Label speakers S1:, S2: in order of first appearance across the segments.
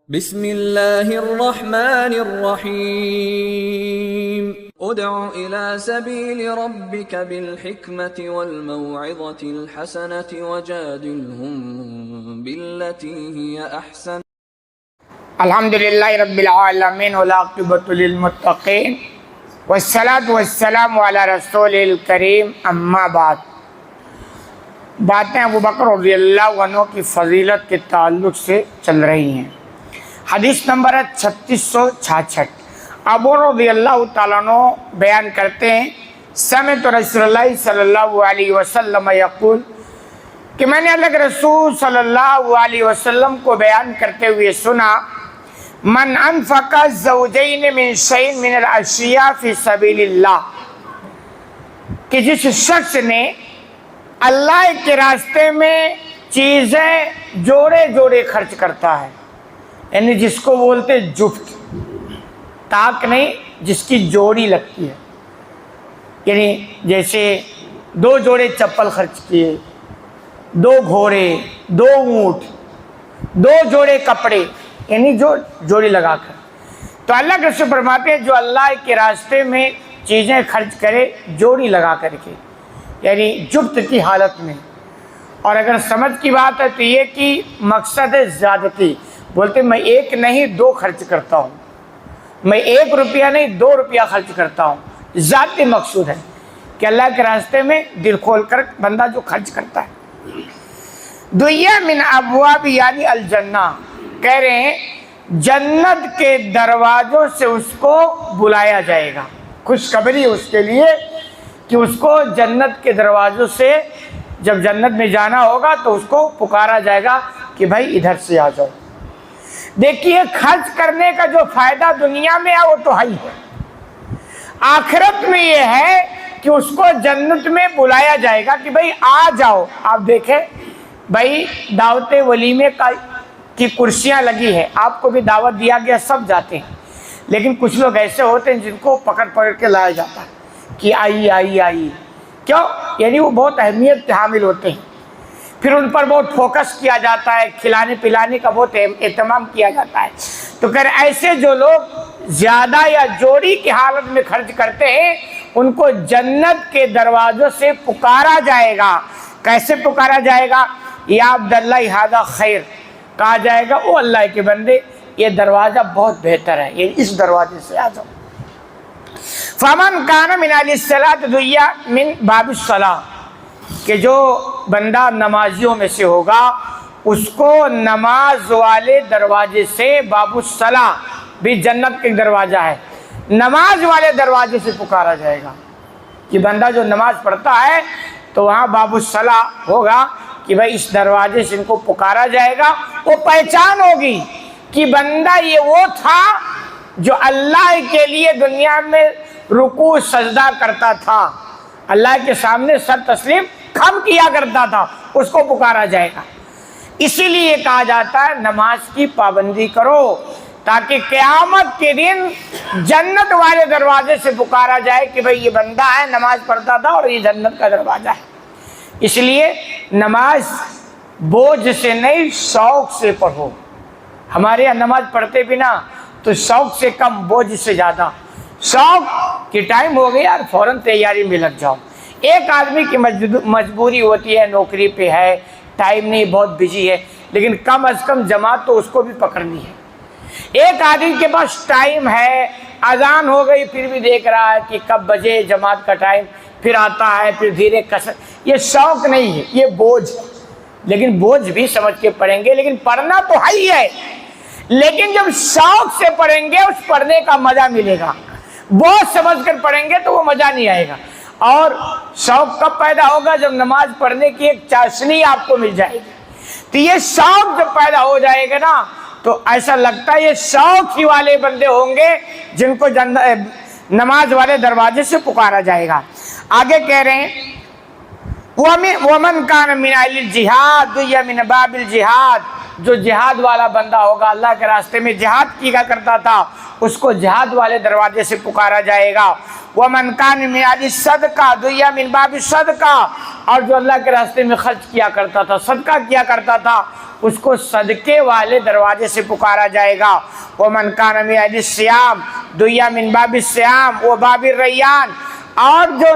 S1: بسم اللہ الرحمن الرحیم ادع الى سبیل ربک بالحکمت والموعظة الحسنة وجادلهم باللتی ہی احسن۔
S2: الحمدللہ رب العالمین والعاقبۃ للمتقین والصلاة والسلام علی رسول الکریم، اما بعد۔ باتیں ابو بکر رضی اللہ عنہ کی فضیلت کے تعلق سے چل رہی ہیں۔ حدیث نمبر 3666۔ ابو رضی اللہ تعالیٰ عنہ بیان کرتے ہیں، سمعت رسول اللہ صلی اللہ علیہ وسلم یقول، کہ میں نے اللہ کے رسول صلی اللہ علیہ وسلم کو بیان کرتے ہوئے سنا، من انفق الزوجین من شیء من الاشیاء فی سبیل اللہ، کہ جس شخص نے اللہ کے راستے میں چیزیں جوڑے جوڑے خرچ کرتا ہے، یعنی جس کو بولتے جفت، تاک نہیں، جس کی جوڑی لگتی ہے، یعنی جیسے 2 جوڑے چپل خرچ کیے، 2 گھوڑے، 2 اونٹ، 2 جوڑے کپڑے، یعنی جو جوڑی لگا کر۔ تو اللہ کے رسول فرماتے ہیں جو اللہ کے راستے میں چیزیں خرچ کرے جوڑی لگا کر کے، یعنی جفت کی حالت میں۔ اور اگر سمجھ کی بات ہے تو یہ کہ مقصد ہے زیادتی، بولتے میں 1 نہیں 2 خرچ کرتا ہوں، میں 1 روپیہ نہیں 2 روپیہ خرچ کرتا ہوں، ذاتی مقصود ہے کہ اللہ کے راستے میں دل کھول کر بندہ جو خرچ کرتا ہے۔ دویہ من ابواب یعنی الجنہ، کہہ رہے ہیں جنت کے دروازوں سے اس کو بلایا جائے گا، خوشخبری اس کے لیے کہ اس کو جنت کے دروازوں سے جب جنت میں جانا ہوگا تو اس کو پکارا جائے گا کہ بھائی ادھر سے آ جاؤ۔ دیکھیے خرچ کرنے کا جو فائدہ دنیا میں ہے وہ تو ہے، آخرت میں یہ ہے کہ اس کو جنت میں بلایا جائے گا کہ بھائی آ جاؤ۔ آپ دیکھیں بھائی دعوت ولیمے کی کرسیاں لگی ہے، آپ کو بھی دعوت دیا گیا، سب جاتے ہیں، لیکن کچھ لوگ ایسے ہوتے ہیں جن کو پکڑ پکڑ کے لایا جاتا ہے کہ آئیے آئیے آئیے، کیوں؟ یعنی وہ بہت اہمیت کے حامل ہوتے ہیں، پھر ان پر بہت فوکس کیا جاتا ہے، کھلانے پلانے کا بہت اہتمام کیا جاتا ہے۔ تو کہ ایسے جو لوگ زیادہ یا جوڑی کی حالت میں خرچ کرتے ہیں ان کو جنت کے دروازوں سے پکارا جائے گا۔ کیسے پکارا جائے گا؟ یا عبداللہ ھذا خیر، کہا جائے گا او اللہ کے بندے یہ دروازہ بہت بہتر ہے، یہ اس دروازے سے آ جاؤ۔ فمن کان من اہل الصلاۃ دویہ من باب الصلاۃ، کہ جو بندہ نمازیوں میں سے ہوگا اس کو نماز والے دروازے سے، باب الصلاۃ بھی جنت کا ایک دروازہ ہے، نماز والے دروازے سے پکارا جائے گا کہ بندہ جو نماز پڑھتا ہے تو وہاں باب الصلاۃ ہوگا کہ بھائی اس دروازے سے ان کو پکارا جائے گا۔ وہ پہچان ہوگی کہ بندہ یہ وہ تھا جو اللہ کے لیے دنیا میں رکوع سجدہ کرتا تھا، اللہ کے سامنے سر تسلیم خم کیا کرتا تھا، اس کو پکارا جائے گا۔ اسی لیے کہا جاتا ہے نماز کی پابندی کرو تاکہ قیامت کے دن جنت والے دروازے سے پکارا جائے کہ بھئی یہ بندہ ہے نماز پڑھتا تھا اور یہ جنت کا دروازہ ہے۔ اس لیے نماز بوجھ سے نہیں شوق سے پڑھو۔ ہمارے یہاں نماز پڑھتے بھی نا تو شوق سے کم بوجھ سے زیادہ، شوق کہ ٹائم ہو گیا یار فوراً تیاری میں لگ جاؤ۔ ایک آدمی کی مجبوری ہوتی ہے، نوکری پہ ہے، ٹائم نہیں، بہت بزی ہے، لیکن کم از کم جماعت تو اس کو بھی پکڑنی ہے۔ ایک آدمی کے پاس ٹائم ہے، اذان ہو گئی پھر بھی دیکھ رہا ہے کہ کب بجے جماعت کا ٹائم، پھر آتا ہے، پھر دھیرے کثر، یہ شوق نہیں ہے، یہ بوجھ۔ لیکن بوجھ بھی سمجھ کے پڑھیں گے، لیکن پڑھنا تو ہے ہی ہے، لیکن جب شوق سے پڑھیں گے اس پڑھنے کا مزہ ملے گا، بوجھ سمجھ کر پڑھیں گے تو وہ مزہ نہیں آئے گا۔ اور شوق کب پیدا ہوگا؟ جب نماز پڑھنے کی ایک چاشنی آپ کو مل جائے گی، تو یہ شوق جب پیدا ہو جائے گا نا تو ایسا لگتا ہے یہ شوق ہی والے بندے ہوں گے جن کو نماز والے دروازے سے پکارا جائے گا۔ آگے کہہ رہے ہیں ومن کان من اہل الجہاد یا من باب الجہاد، جو جہاد والا بندہ ہوگا اللہ کے راستے میں جہاد کیا کرتا تھا اس کو جہاد والے دروازے سے پکارا جائے گا۔ ومن کان من اہل الصدقہ دویہ من باب الصدقہ، اور جو اللہ کے راستے میں خرچ کیا کرتا تھا، صدقہ کیا کرتا تھا، اس کو صدقے والے دروازے سے پکارا جائے گا۔ ومن کان من اہل الصیام دعی من باب الصیام و باب الریان، اور جو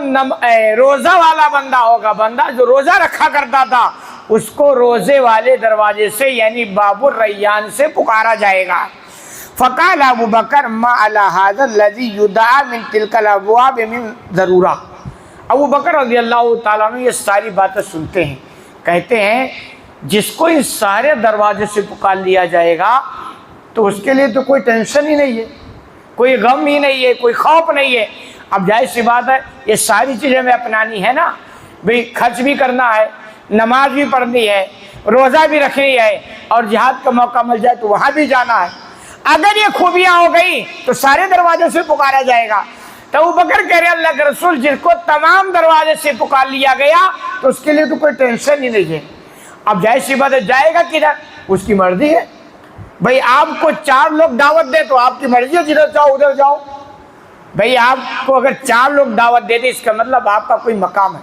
S2: روزہ والا بندہ ہوگا، بندہ جو روزہ رکھا کرتا تھا، اس کو روزے والے دروازے سے یعنی باب الریان سے پکارا جائے گا۔ فقال ابو بکر ما علی ھذا الذی یدعى من تلک الابواب من ضرورہ۔ ابو بکر رضی اللہ تعالیٰ عنہ یہ ساری باتیں سنتے ہیں، کہتے ہیں جس کو اس سارے دروازے سے پکار لیا جائے گا تو اس کے لیے تو کوئی ٹینشن ہی نہیں ہے، کوئی غم ہی نہیں ہے، کوئی خوف نہیں ہے۔ اب ظاہر سی بات ہے یہ ساری چیزیں ہمیں اپنانی ہے نا، بھئی خرچ بھی کرنا ہے، نماز بھی پڑھنی ہے، روزہ بھی رکھنی ہے، اور جہاد کا موقع مل جائے تو وہاں بھی جانا ہے۔ اگر یہ خوبیاں ہو گئی تو سارے دروازوں سے پکارا جائے گا۔ تو ابو بکر کہہ رہے اللہ کے رسول جس کو تمام دروازے سے پکار لیا گیا تو اس کے لیے تو کوئی ٹینشن ہی نہیں ہے۔ اب ظاہر سی بات ہے جائے گا کدھر، اس کی مرضی ہے۔ بھئی آپ کو 4 لوگ دعوت دے تو آپ کی مرضی ہے، جدھر چاہو ادھر جاؤ۔ بھئی آپ کو اگر 4 لوگ دعوت دے دے اس کا مطلب آپ کا کوئی مقام ہے۔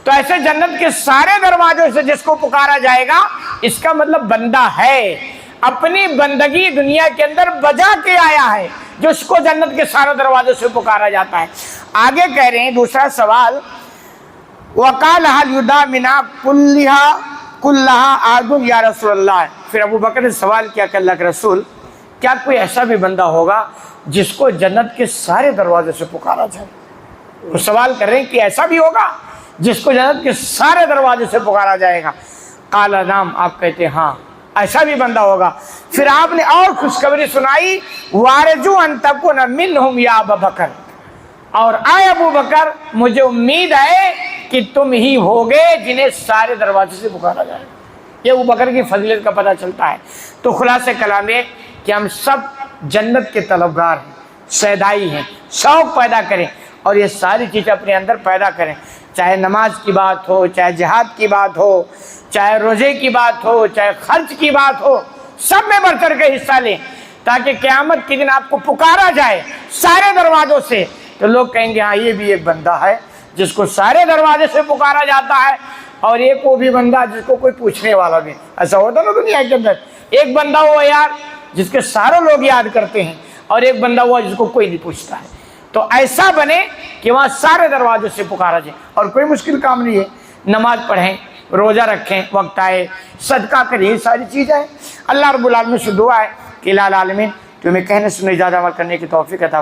S2: تو ایسے جنت کے سارے دروازوں سے جس کو پکارا جائے گا اس کا مطلب بندہ ہے، اپنی بندگی دنیا کے اندر بجا کے آیا ہے، جو اس کو جنت کے سارے دروازوں سے پکارا جاتا ہے۔ آگے کہہ رہے ہیں دوسرا سوال، وقال هل يدعى منها كلها احد یا رسول اللہ۔ پھر ابو بکر نے سوال کیا کہ اللہ کے رسول کیا کوئی ایسا بھی بندہ ہوگا جس کو جنت کے سارے دروازے سے پکارا جائے؟ وہ سوال کر رہے ہیں کہ ایسا بھی ہوگا جس کو جنت کے سارے دروازے سے پکارا جائے گا؟ قال نعم، آپ کہتے ہیں ہاں ایسا بھی بندہ ہوگا۔ پھر آپ نے اور خوشخبری سنائی، وارجو ان تکون منہم یا ابا بکر، اور اے ابو بکر مجھے امید ہے کہ تم ہی ہوگے جنہیں سارے دروازے سے پکارا جائے۔ یہ ابو بکر کی فضیلت کا پتہ چلتا ہے۔ تو خلاصہ کلام ہے کہ ہم سب جنت کے طلبگار ہیں، سیدائی ہیں، شوق پیدا کریں اور یہ ساری چیزیں اپنے اندر پیدا کریں، چاہے نماز کی بات ہو، چاہے جہاد کی بات ہو، چاہے روزے کی بات ہو، چاہے خرچ کی بات ہو، سب میں بڑھ چڑھ کے حصہ لیں تاکہ قیامت کے دن آپ کو پکارا جائے سارے دروازوں سے تو لوگ کہیں گے ہاں یہ بھی ایک بندہ ہے جس کو سارے دروازے سے پکارا جاتا ہے، اور ایک وہ بھی بندہ جس کو کوئی پوچھنے والا نہیں۔ ایسا ہوتا نا دنیا کے اندر، ایک بندہ ہوا یار جس کے سارے لوگ یاد کرتے ہیں، اور ایک بندہ ہوا جس کو کوئی نہیں پوچھتا ہے۔ تو ایسا بنے کہ وہاں سارے دروازوں سے پکارا جائے، اور کوئی مشکل کام نہیں ہے۔ نماز پڑھیں، روزہ رکھیں، وقت آئے صدقہ کریں، یہ ساری چیزیں ہیں۔ اللہ رب العالمین سے دعا ہے کہ الہ العالمین تمہیں کہنے سننے زیادہ عمل کرنے کی توفیق عطا فرمائے۔